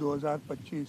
2025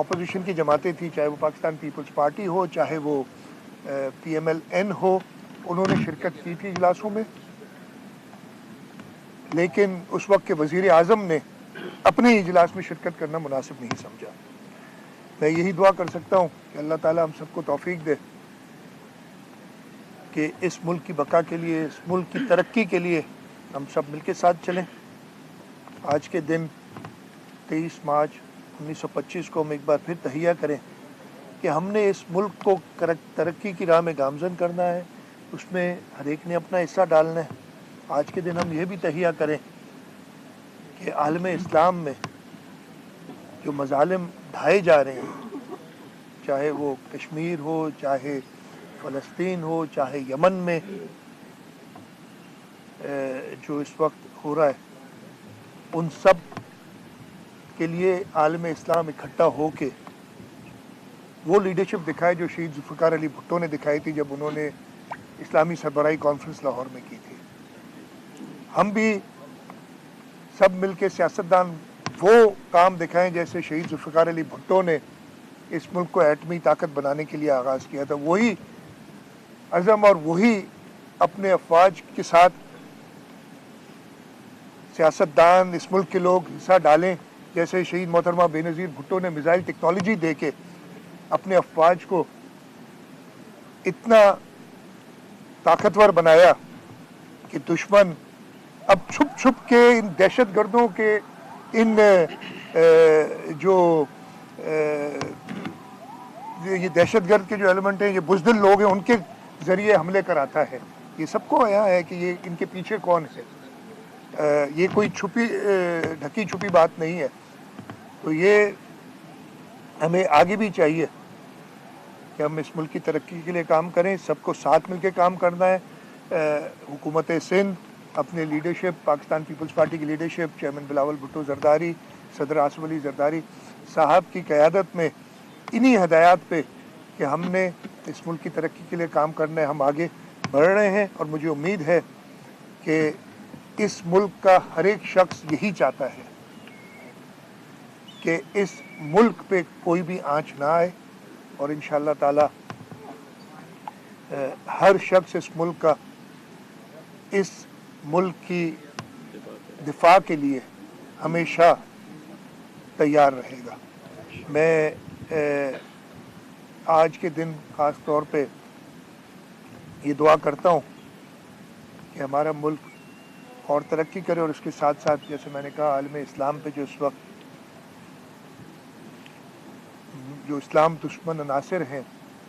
opposition کی جماعتیں تھیں، چاہے وہ پاکستان پیپلز پارٹی ہو، چاہے وہ PMLN ہو، انہوں نے شرکت کی تھی اجلاسوں میں، لیکن اس وقت کے وزیر اعظم نے اپنے اجلاس میں شرکت کرنا مناسب نہیں سمجھا۔ میں یہی دعا کر سکتا ہوں کہ اللہ تعالیٰ ہم سب کو توفیق دے کہ اس ملک کی بقا کے لیے، اس ملک کی ترقی کے لیے ہم سب مل کے ساتھ چلیں۔ آج کے دن 23 مارچ 1925 کو ہم ایک بار پھر تہیہ کریں کہ ہم نے اس ملک کو ترقی کی راہ میں گامزن کرنا ہے، اس میں ہر ایک نے اپنا حصہ ڈالنا ہے۔ آج کے دن ہم یہ بھی تہیہ کریں کہ عالم اسلام میں جو مظالم ڈھائے جا رہے ہیں، چاہے وہ کشمیر ہو، چاہے فلسطین ہو، چاہے یمن میں جو اس وقت ہو رہا ہے، ان سب کے لیے عالم اسلام اکٹھا ہو کے وہ لیڈرشپ دکھائے جو شہید ذوالفقار علی بھٹو نے دکھائی تھی جب انہوں نے اسلامی سربراہی کانفرنس لاہور میں کی تھی۔ ہم بھی سب مل کے سیاستدان وہ کام دکھائیں جیسے شہید ذوالفقار علی بھٹو نے اس ملک کو ایٹمی طاقت بنانے کے لیے آغاز کیا تھا۔ وہی عزم اور وہی اپنے افواج کے ساتھ سیاستدان، اس ملک کے لوگ حصہ ڈالیں، جیسے شہید محترمہ بے نظیر بھٹو نے میزائل ٹیکنالوجی دے کے اپنے افواج کو اتنا طاقتور بنایا کہ دشمن اب چھپ چھپ کے ان دہشت گردوں کے ان جو یہ دہشت گرد کے جو ایلیمنٹ ہیں، یہ بزدل لوگ ہیں، ان کے ذریعے حملے کراتا ہے۔ یہ سب کو آیا ہے کہ یہ ان کے پیچھے کون ہے۔ یہ کوئی ڈھکی چھپی بات نہیں ہے۔ تو یہ ہمیں آگے بھی چاہیے کہ ہم اس ملک کی ترقی کے لیے کام کریں، سب کو ساتھ مل کے کام کرنا ہے۔ حکومت سندھ اپنے لیڈرشپ، پاکستان پیپلز پارٹی کی لیڈرشپ، چیئرمین بلاول بھٹو زرداری، صدر آصف علی زرداری صاحب کی قیادت میں انہی ہدایات پہ کہ ہم نے اس ملک کی ترقی کے لیے کام کرنا ہے، ہم آگے بڑھ رہے ہیں، اور مجھے امید ہے کہ اس ملک کا ہر ایک شخص یہی چاہتا ہے کہ اس ملک پہ کوئی بھی آنچ نہ آئے، اور انشاءاللہ تعالی ہر شخص اس ملک کا، اس ملک کی دفاع کے لیے ہمیشہ تیار رہے گا۔ میں آج کے دن خاص طور پہ یہ دعا کرتا ہوں کہ ہمارا ملک اور ترقی کرے، اور اس کے ساتھ ساتھ جیسے میں نے کہا عالم اسلام پہ جو اس وقت جو اسلام دشمن عناصر ہیں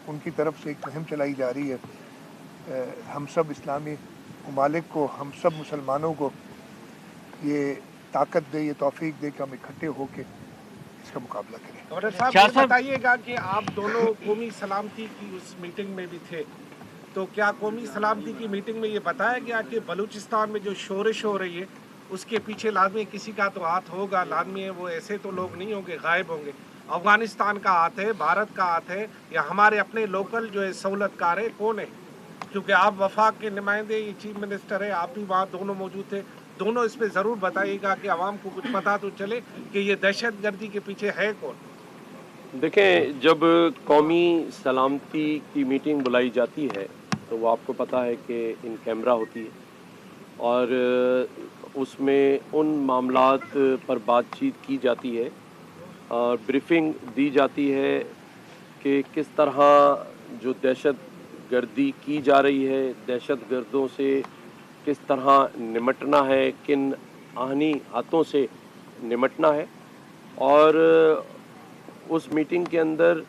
ان کی طرف سے ایک مہم چلائی جا رہی ہے، ہم سب اسلامی ممالک کو، ہم سب مسلمانوں کو یہ طاقت دے، یہ توفیق دے کہ ہم اکٹھے ہو کے اس کا مقابلہ کریں۔ گورنر صاحب یہ بتائیے گا کہ آپ دونوں قومی سلامتی کی اس میٹنگ میں بھی تھے، تو کیا قومی سلامتی کی میٹنگ میں یہ بتایا گیا کہ بلوچستان میں جو شورش ہو رہی ہے اس کے پیچھے لازمی کسی کا تو ہاتھ ہوگا، لازمی ہے، وہ ایسے تو لوگ نہیں ہوں گے غائب ہوں گے، افغانستان کا ہاتھ ہے، بھارت کا ہاتھ ہے، یا ہمارے اپنے لوکل جو ہے سہولت کار ہے، کون ہے؟ کیونکہ آپ وفاق کے نمائندے، یہ چیف منسٹر ہے، آپ بھی وہاں دونوں موجود تھے، دونوں اس پہ ضرور بتائیے گا کہ عوام کو کچھ پتہ تو چلے کہ یہ دہشت گردی کے پیچھے ہے کون۔ دیکھیں، جب قومی سلامتی کی میٹنگ بلائی جاتی ہے تو وہ آپ کو پتہ ہے کہ ان کیمرہ ہوتی ہے، اور اس میں ان معاملات پر بات چیت کی جاتی ہے اور بریفنگ دی جاتی ہے کہ کس طرح جو دہشت گردی کی جا رہی ہے، دہشت گردوں سے کس طرح نمٹنا ہے، کن آہنی ہاتھوں سے نمٹنا ہے۔ اور اس میٹنگ کے اندر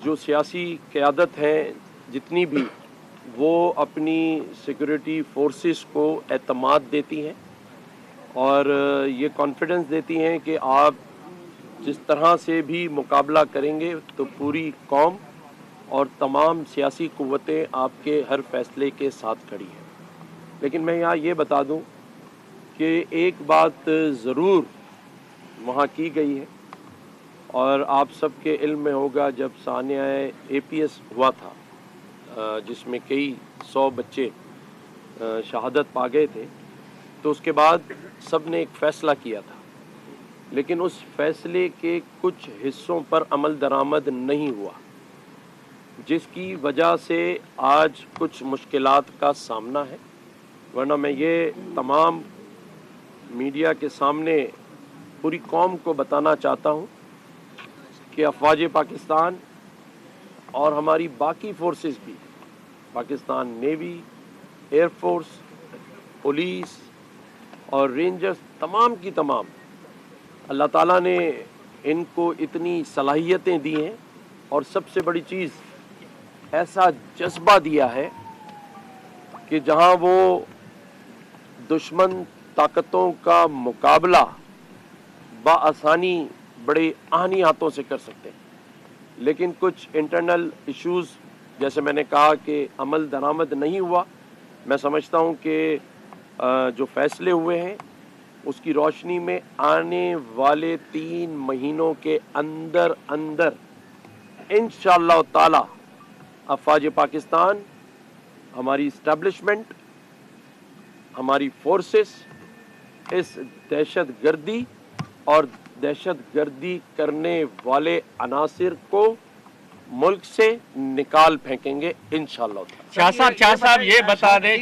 جو سیاسی قیادت ہیں جتنی بھی، وہ اپنی سیکورٹی فورسز کو اعتماد دیتی ہیں اور یہ کانفیڈنس دیتی ہیں کہ آپ جس طرح سے بھی مقابلہ کریں گے تو پوری قوم اور تمام سیاسی قوتیں آپ کے ہر فیصلے کے ساتھ کھڑی ہیں۔ لیکن میں یہاں یہ بتا دوں کہ ایک بات ضرور وہاں کی گئی ہے، اور آپ سب کے علم میں ہوگا جب ثانیہ APS ہوا تھا جس میں کئی 100 بچے شہادت پا گئے تھے، تو اس کے بعد سب نے ایک فیصلہ کیا تھا لیکن اس فیصلے کے کچھ حصوں پر عمل درآمد نہیں ہوا، جس کی وجہ سے آج کچھ مشکلات کا سامنا ہے۔ ورنہ میں یہ تمام میڈیا کے سامنے پوری قوم کو بتانا چاہتا ہوں کہ افواج پاکستان اور ہماری باقی فورسز بھی، Pakistan navy, air force, police اور رینجرز، تمام کی تمام، اللہ تعالیٰ نے ان کو اتنی صلاحیتیں دی ہیں اور سب سے بڑی چیز ایسا جذبہ دیا ہے کہ جہاں وہ دشمن طاقتوں کا مقابلہ بآسانی بڑے آہنی ہاتھوں سے کر سکتے ہیں، لیکن کچھ انٹرنل ایشوز جیسے میں نے کہا کہ عمل درآمد نہیں ہوا۔ میں سمجھتا ہوں کہ جو فیصلے ہوئے ہیں اس کی روشنی میں آنے والے 3 مہینوں کے اندر انشاءاللہ تعالی افواج پاکستان، ہماری اسٹیبلشمنٹ، ہماری فورسز اس دہشت گردی اور دہشت گردی کرنے والے عناصر کو ملک سے نکال پھینکیں گے انشاءاللہ تعالی۔ شاہ صاحب یہ بتا دیں،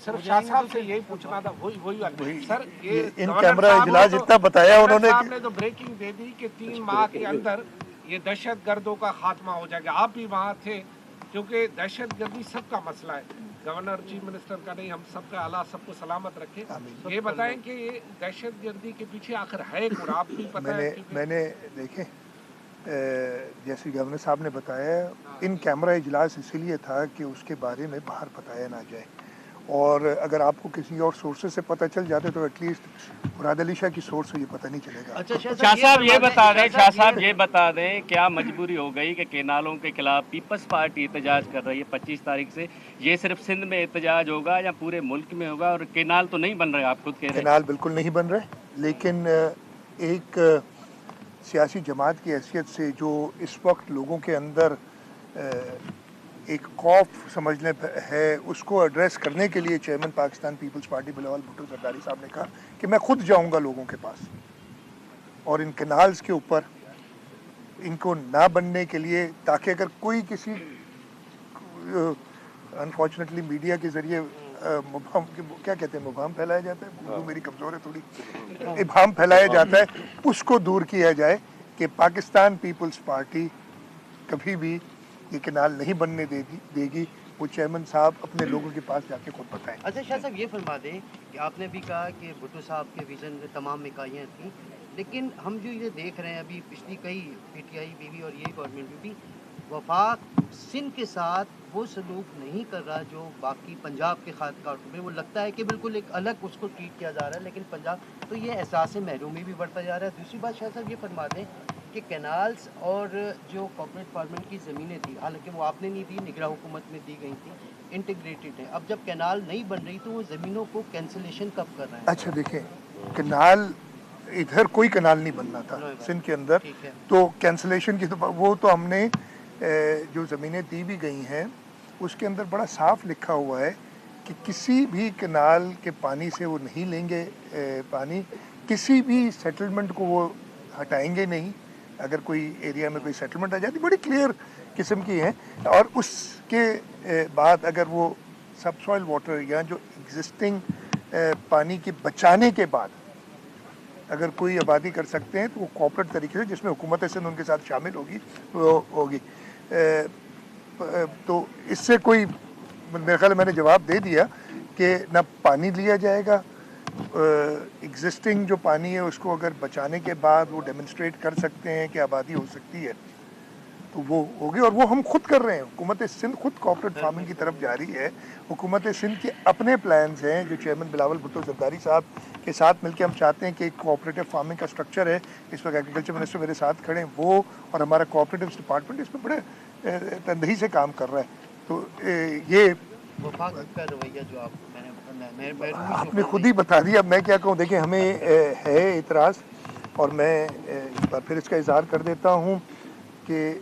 صرف شاہ صاحب سے یہی پوچھنا تھا، وہی سر، یہ ان کیمرہ اجلاس اتنا بتایا انہوں نے صاحب نے تو بریکنگ دے دی کہ 3 ماہ کے اندر یہ دہشت گردوں کا خاتمہ ہو جائے گا۔ آپ بھی وہاں تھے، کیونکہ دہشت گردی سب کا مسئلہ ہے، گورنر چیف منسٹر کا نہیں، ہم سب کا، اللہ سب کو سلامت رکھے۔ یہ بتائیں کہ یہ دہشت گردی کے پیچھے آخر ہے کون؟ آپ بھی پتہ ہے؟ میں نے دیکھیں جیسے گورنر صاحب نے بتایا، ان کیمرہ اجلاس اسی لیے تھا کہ اس کے بارے میں باہر بتایا نہ جائے، اور اگر آپ کو کسی اور سورسز سے پتہ چل جاتے تو ایٹ لیسٹ مراد علی شاہ کی سورس سے یہ پتہ نہیں چلے گا۔ شاہ صاحب یہ بتا دیں کیا مجبوری ہو گئی کہ کینالوں کے خلاف پیپلز پارٹی احتجاج کر رہی ہے 25 تاریخ سے؟ یہ صرف سندھ میں احتجاج ہوگا یا پورے ملک میں ہوگا؟ اور کینال تو نہیں بن رہے، آپ خود کہہ رہے ہیں کینال بالکل نہیں بن رہے، لیکن ایک سیاسی جماعت کی حیثیت سے جو اس وقت لوگوں کے اندر ایک خوف سمجھ لیں ہے، اس کو ایڈریس کرنے کے لیے چیئرمین پاکستان پیپلز پارٹی بلاول بھٹو زرداری صاحب نے کہا کہ میں خود جاؤں گا لوگوں کے پاس، اور ان کینالز کے اوپر ان کو نہ بننے کے لیے، تاکہ اگر کوئی کسی انفارچونیٹلی میڈیا کے ذریعے مبہم، کیا کہتے ہیں، مبہم پھیلایا جاتا ہے، اردو میری کمزور ہے تھوڑی، ابہام پھیلایا جاتا ہے، اس کو دور کیا جائے کہ پاکستان پیپلز پارٹی کبھی بھی یہ کینال نہیں بننے دے گی۔ وہ چیئرمین صاحب اپنے لوگوں کے پاس جا کے خود بتائیں۔ اچھا شاہ صاحب یہ فرما دیں کہ آپ نے بھی کہا کہ بھٹو صاحب کے ویژن میں تمام اکائیاں تھیں، لیکن ہم جو یہ دیکھ رہے ہیں ابھی پچھلی کئی پی ٹی آئی بھی اور یہ گورنمنٹ بھی وفاق سندھ کے ساتھ وہ سلوک نہیں کر رہا جو باقی پنجاب کے خاطر میں، وہ لگتا ہے کہ بالکل ایک الگ اس کو ٹریٹ کیا جا رہا ہے، لیکن پنجاب تو یہ احساس محرومی بھی بڑھتا جا رہا ہے۔ دوسری بات شاہ صاحب یہ فرما دیں کہ کینالز اور جو کارپوریٹ فارمنٹ کی زمینیں تھیں، حالانکہ وہ آپ نے نہیں دی، نگراں حکومت میں دی گئی تھیں، انٹیگریٹڈ ہے، اب جب کینال نہیں بن رہی تو وہ زمینوں کو کینسلیشن کب کر رہے ہیں؟ اچھا دیکھیں، کینال ادھر کوئی کینال نہیں بننا تھا سندھ کے اندر، تو کینسلیشن کی وہ تو ہم نے جو زمینیں دی بھی گئی ہیں اس کے اندر بڑا صاف لکھا ہوا ہے کہ کسی بھی کینال کے پانی سے وہ نہیں لیں گے پانی، کسی بھی سیٹلمنٹ کو وہ ہٹائیں گے نہیں، اگر کوئی ایریا میں کوئی سیٹلمنٹ آ جاتی، بڑی کلیئر قسم کی ہیں، اور اس کے بعد اگر وہ سب سوائل واٹر یا جو ایگزسٹنگ پانی کے بچانے کے بعد اگر کوئی آبادی کر سکتے ہیں تو وہ کوآپریٹ طریقے سے، جس میں حکومت سندھ ان کے ساتھ شامل ہوگی، وہ ہوگی۔ تو اس سے کوئی، میرے خیال میں نے جواب دے دیا کہ نہ پانی لیا جائے گا، ایگزسٹنگ جو پانی ہے اس کو اگر بچانے کے بعد وہ ڈیمونسٹریٹ کر سکتے ہیں کہ آبادی ہو سکتی ہے تو وہ ہوگی، اور وہ ہم خود کر رہے ہیں۔ حکومت سندھ خود کوآپریٹ فارمنگ کی طرف جا رہی ہے۔ حکومت سندھ کے اپنے پلانز ہیں جو چیئرمین بلاول بھٹو زرداری صاحب کے ساتھ مل کے ہم چاہتے ہیں کہ ایک کوآپریٹو فارمنگ کا سٹرکچر ہے، اس وقت ایگریکلچر منسٹر میرے ساتھ کھڑے ہیں، وہ اور ہمارا کوآپریٹو ڈپارٹمنٹ اس میں بڑے تندہی سے کام کر رہا ہے۔ تو یہ وفاق کا رویہ جو آپ نے خود ہی بتا دیا، اب میں کیا کہوں۔ دیکھیں، ہمیں ہے اعتراض، اور میں ایک بار پھر اس کا اظہار کر دیتا ہوں کہ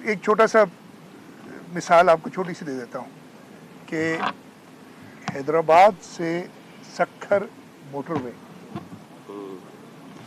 ایک چھوٹا سا مثال آپ کو چھوٹی سی دے دیتا ہوں کہ حیدرآباد سے سکھر موٹر وے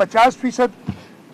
50%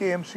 KMC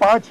5